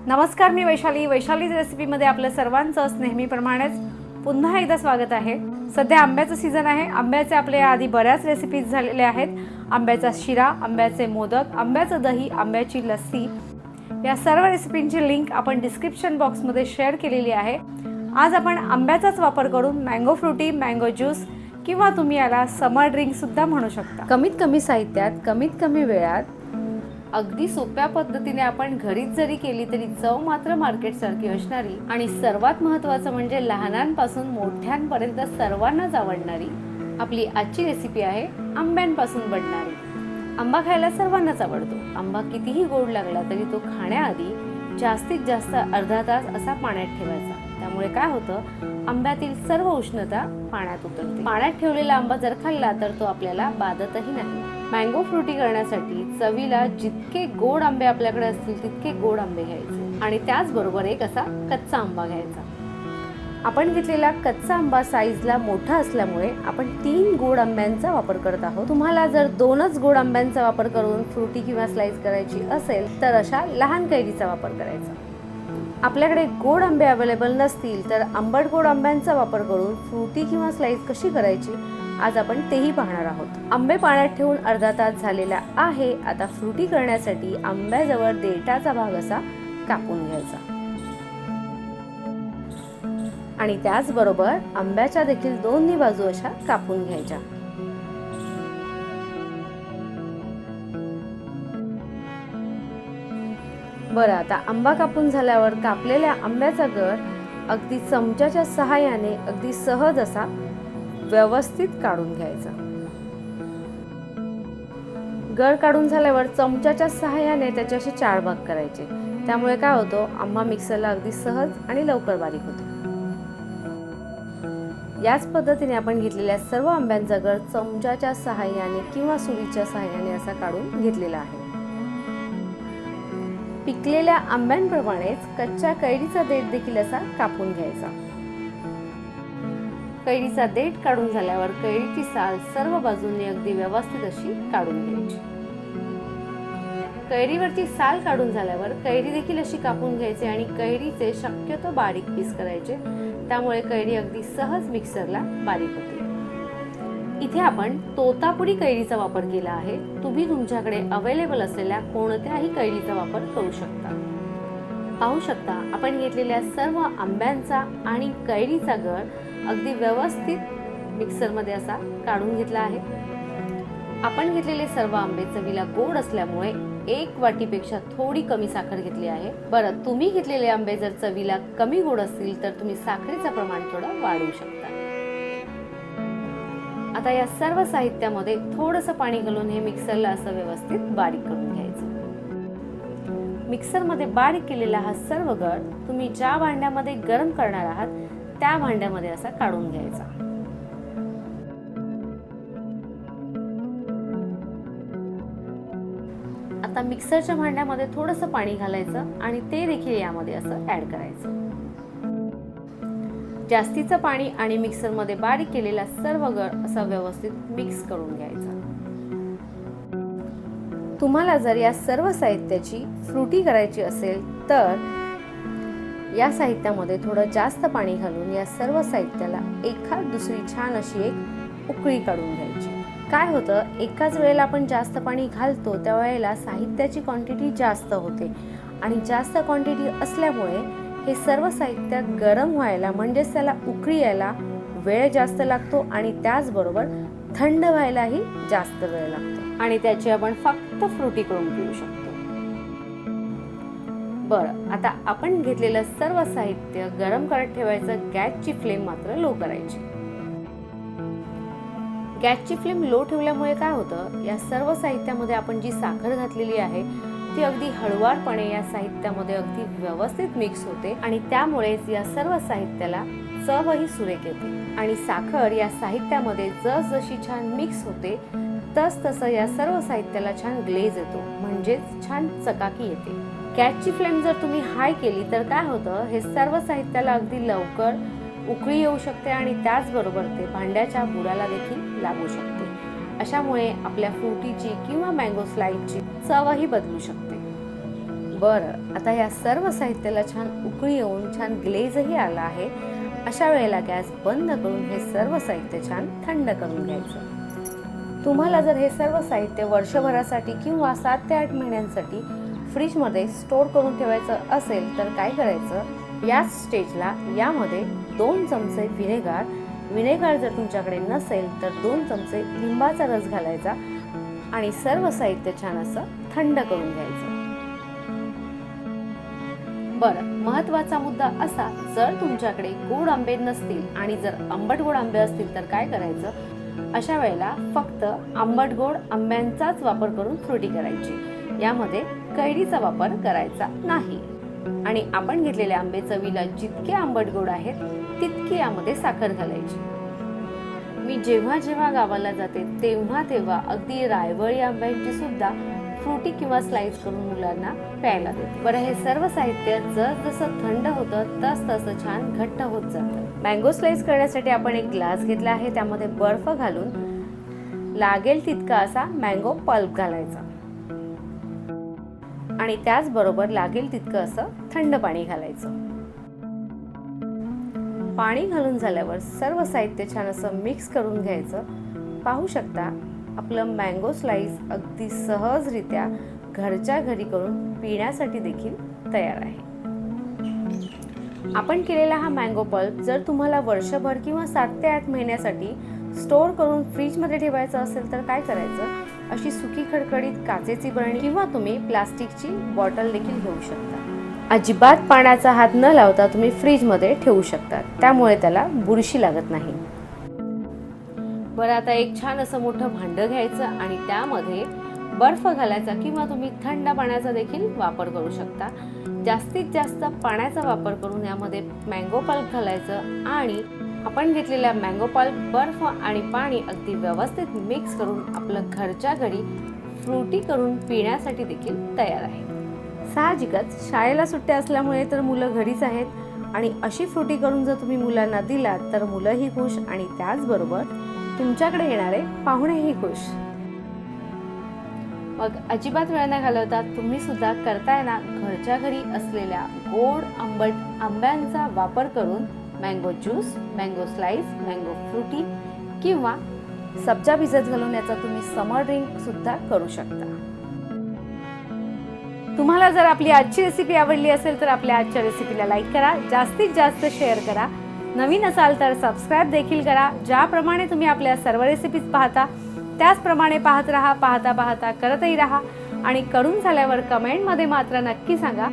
नमस्कार, मी वैशालीज रेसिपीमध्ये आपलं सर्वांचं नेहमीप्रमाणेच पुन्हा एकदा स्वागत आहे। सध्या आंब्याचं सीझन आहे। आंब्याचे आपले आधी बऱ्याच रेसिपीज झालेले आहेत। आंब्याचा शिरा, आंब्याचे मोदक, आंब्याचं दही, आंब्याची लस्सी, या सर्व रेसिपींची लिंक आपण डिस्क्रिप्शन बॉक्समध्ये शेअर केलेली आहे। आज आपण आंब्याचाच वापर करून मँगो फ्रुटी, मँगो ज्यूस किंवा तुम्ही याला समर ड्रिंक सुद्धा म्हणू शकता। कमीत कमी साहित्यात, कमीत कमी वेळात, अगदी सोप्या पद्धतीने आपण घरीच जरी केली तरी चव मात्र मार्केट सारखी असणारी आणि सर्वात महत्त्वाचं म्हणजे लहानांपासून मोठ्यांपर्यंत सर्वांनाच आवडणारी आपली आजची रेसिपी आहे आंब्यांपासून बनणारी। आंबा खायला सर्वांनाच आवडतो। आंबा कितीही गोड लागला तरी तो खाण्याआधी जास्तीत जास्त अर्धा तास असा पाण्यात ठेवायचा। त्यामुळे काय होतं, आंब्यातील सर्व उष्णता पाण्यात उतरते। पाण्यात ठेवलेला आंबा जर खाल्ला तर तो आपल्याला बाधतही नाही। मँगो फ्रुटी करण्यासाठी चवीला जितके गोड आंबे आपल्याकडे असतील तितके गोड आंबे घ्यायचे आणि त्याचबरोबर एक असा कच्चा आंबा घ्यायचा। आपण घेतलेला कच्चा आंबा साईजला मोठा असल्यामुळे आपण 3 गोड आंब्यांचा वापर करत आहोत। तुम्हाला जर 2च गोड आंब्यांचा वापर करून फ्रुटी किंवा स्लाइस करायची असेल तर अशा लहान कैरीचा वापर करायचा। आपल्याकडे गोड आंबे अवेलेबल नसतील तर आंबट गोड आंब्यांचा वापर करून फ्रुटी किंवा स्लाइस कशी करायची आज आपण तेही पाहणार आहोत। आंबे पाण्यात ठेवून अर्धा तास झालेला आहे। आता फ्रुटी करण्यासाठी आंब्याजवळ देठाचा भाग असा कापून घ्यायचा आणि त्याचबरोबर आंब्याच्या देखील दोन्ही बाजू अशा कापून घ्यायच्या। बरं, आता आंबा कापून झाल्यावर कापलेल्या आंब्याचा गर अगदी चमच्याच्या सहाय्याने अगदी सहज असा व्यवस्थित काढून घ्यायचा। गर काढून झाल्यावर चमच्याच्या सहाय्याने त्याचे असे 4 भाग करायचे। त्यामुळे काय होतं, आंबा मिक्सरला अगदी सहज आणि लवकर बारीक होतो। याच पद्धतीने आपण घेतलेल्या सर्व आंब्यांचा गर चमच्याच्या सहाय्याने किंवा सुरीच्या सहाय्याने असा काढून घेतलेला आहे। पिकलेल्या आंब्यांप्रमाणेच कच्च्या कैरीचा देठ देखील असा कापून घ्यायचा। कैरीचा देठ काढून झाल्यावर कैरीची साल सर्व बाजूंनी अगदी व्यवस्थित अशी काढून घ्यायची। कैरीवरची साल काढून झाल्यावर कैरी देखील अशी कापून घ्यायची आणि कैरीचे शक्यतो बारीक पीस करायचे। त्यामुळे कैरी अगदी सहज मिक्सरला बारीक होते। इथे आपण तोतापुरी कैरीचा वापर केला आहे। तुम्ही तुमच्याकडे अवेलेबल असलेल्या कोणत्याही कैरीचा वापर करू शकता। पाहू शकता, आपण घेतलेल्या सर्व आंब्यांचा आणि कैरीचा गर अगदी व्यवस्थित मिक्सरमध्ये असा काढून घेतला आहे। आपण घेतलेले सर्व आंबे चवीला गोड असल्यामुळे 1 वाटीपेक्षा थोडी कमी साखर घेतली आहे। बरं, तुम्ही घेतलेले आंबे जर चवीला कमी गोड असतील तर तुम्ही साखरेचं प्रमाण थोडं वाढवू शकता। आता या सर्व साहित्यामध्ये थोडंसं पाणी घालून हे मिक्सरला असं व्यवस्थित बारीक करून घ्यायचं। मिक्सरमध्ये बारीक केलेला हा सर्व गर तुम्ही ज्या भांड्यामध्ये गरम करणार आहात त्या भांड्यामध्ये असा काढून घ्यायचा। आता मिक्सरच्या भांड्यामध्ये थोडंसं पाणी घालायचं आणि ते देखील यामध्ये असं ऍड करायचं। जास्तीचं पाणी आणि मिक्सरमध्ये बारीक केलेला सर्व गर असा व्यवस्थित मिक्स करून घ्यायचा। तुम्हाला जर या सर्व साहित्याची फ्रुटी करायची असेल तर या साहित्यामध्ये थोडं जास्त पाणी घालून या सर्व साहित्याला एखाद दुसरी छान अशी एक उकळी काढून घ्यायची। काय होतं, एकाच वेळेला आपण जास्त पाणी घालतो त्यावेळेला साहित्याची क्वांटिटी जास्त होते आणि जास्त क्वांटिटी असल्यामुळे हे सर्व साहित्य गरम व्हायला म्हणजेच त्याला उकळी यायला वेळ जास्त लागतो आणि त्याचबरोबर थंड व्हायलाही जास्त वेळ लागतो आणि त्याची आपण फक्त फ्रुटी करून पिऊ शकतो। बरं, आता आपण घेतलेलं सर्व साहित्य गरम करत ठेवायचं। गॅसची फ्लेम मात्र लो करायची। गॅसची फ्लेम लो ठेवल्यामुळे काय होतं, या सर्व साहित्यामध्ये आपण जी साखर घातलेली आहे ती अगदी हळुवारपणे या साहित्यामध्ये अगदी व्यवस्थित मिक्स होते आणि त्यामुळेच या सर्व साहित्याला चवही सुरेख येते आणि साखर या साहित्यामध्ये जसजशी छान मिक्स होते तसं या सर्व साहित्याला छान ग्लेज येतो, म्हणजेच छान चकाकी येते। गॅसची फ्लेम जर तुम्ही हाय केली तर काय होतं, हे सर्व साहित्याला अगदी लवकर उकळी येऊ शकते आणि त्याचबरोबर ते भांड्याच्या बुडाला देखील लागू शकते। अशामुळे आपल्या फ्रुटीची किंवा मँगो स्लाइसची चवही बदलू शकते। बरं, आता या सर्व साहित्याला छान उकळी येऊन छान ग्लेजही आला आहे. अशा वेळेला गॅस बंद करून हे सर्व साहित्य छान थंड करून घ्यायचं. तुम्हाला जर हे सर्व साहित्य वर्षभरासाठी किंवा 7 ते 8 महिन्यांसाठी फ्रीजमध्ये स्टोअर करून ठेवायचं असेल तर काय करायचं, याच स्टेजला यामध्ये 2 चमचे विनेगार जर तुमच्याकडे नसेल तर 2 चमचे लिंबाचा रस घालायचा आणि सर्व साहित्य छान असं थंड करून घ्यायचं. बरं, महत्त्वाचा मुद्दा असा, जर तुमच्याकडे गोड आंबे नसतील आणि जर आंबट गोड आंबे असतील तर काय करायचं, अशा वेळेला फक्त आंबट गोड आंब्यांचाच वापर करून फ्रुटी करायची. यामध्ये कैरीचा वापर करायचा नाही. आणि आपण घेतलेले आंबे चवीला जितके आंबट गोड आहेत तितकी यामध्ये साखर घालायची. मी जेव्हा जेव्हा गावाला जाते तेव्हा अगदी रायवळी आंब्यांची सुद्धा फ्रुटी किंवा स्लाइस करून मुलांना प्यायला देते. बरं, हे सर्व साहित्य जसं थंड होतं तसं छान घट्ट होत जातं. मँगो स्लाइस करण्यासाठी आपण एक ग्लास घेतला आहे. त्यामध्ये बर्फ घालून लागेल तितका असा मँगो पल्प घालायचा आणि त्याचबरोबर लागेल तितकं असं थंड पाणी घालायचं. पाणी घालून झाल्यावर सर्व साहित्य छान असं मिक्स करून घ्यायचं. पाहू शकता आपलं मँगो स्लाइस अगदी सहजरित्या घरच्या घरी करून पिण्यासाठी देखील तयार आहे. आपण केलेला हा मँगो पल्प जर तुम्हाला वर्षभर किंवा 7 ते 8 महिन्यासाठी स्टोअर करून फ्रीजमध्ये ठेवायचं असेल तर काय करायचं, अशी सुकी खडखडीत काचेची बरणी किंवा तुम्ही प्लास्टिकची बॉटल देखील घेऊ शकता. अजिबात पाण्याचा हात न लावता तुम्ही फ्रीजमध्ये ठेवू शकता, त्यामुळे त्याला बुरशी लागत नाही. बरं, आता एक छान असं मोठं भांडं घ्यायचं आणि त्यामध्ये बर्फ घालायचा किंवा तुम्ही थंड पाण्याचा देखील वापर करू शकता. जास्तीत जास्त पाण्याचा वापर करून यामध्ये मँगो पल्प घालायचं आणि आपण घेतलेला मँगो पल्प, बर्फ आणि पाणी अगदी व्यवस्थित मिक्स करून आपलं घरच्या घरी फ्रुटी करून पिण्यासाठी देखील तयार आहे. साहजिकच शाळेला सुट्ट्या असल्यामुळे तर मुलं घरीच आहेत आणि अशी फ्रुटी करून जर तुम्ही मुलांना दिलात तर मुलंही खुश आणि त्याचबरोबर तुमच्याकडे येणारे पाहुणेही खुश. मग अजिबात वेळ न घालवता तुम्ही सुद्धा करताय ना घरच्या घरी असलेल्या गोड आंबट आंब्यांचा वापर करून mango juice, mango slice, mango Frooti किंवा सब्जा भिजत घालून याचा तुम्ही समर ड्रिंक सुद्धा करू शकता. तुम्हाला जर आपली आजची रेसिपी आवडली असेल तर आपल्या आजच्या रेसिपीला लाईक करा, जास्तीत जास्त शेअर करा. नवीन असाल तर सबस्क्राईब देखील करा. ज्याप्रमाणे तुम्ही आपल्या सर्व रेसिपीज पाहता त्याचप्रमाणे पाहत राहा. पाहता करतही राहा आणि करून झाल्यावर कमेंटमध्ये मात्र नक्की सांगा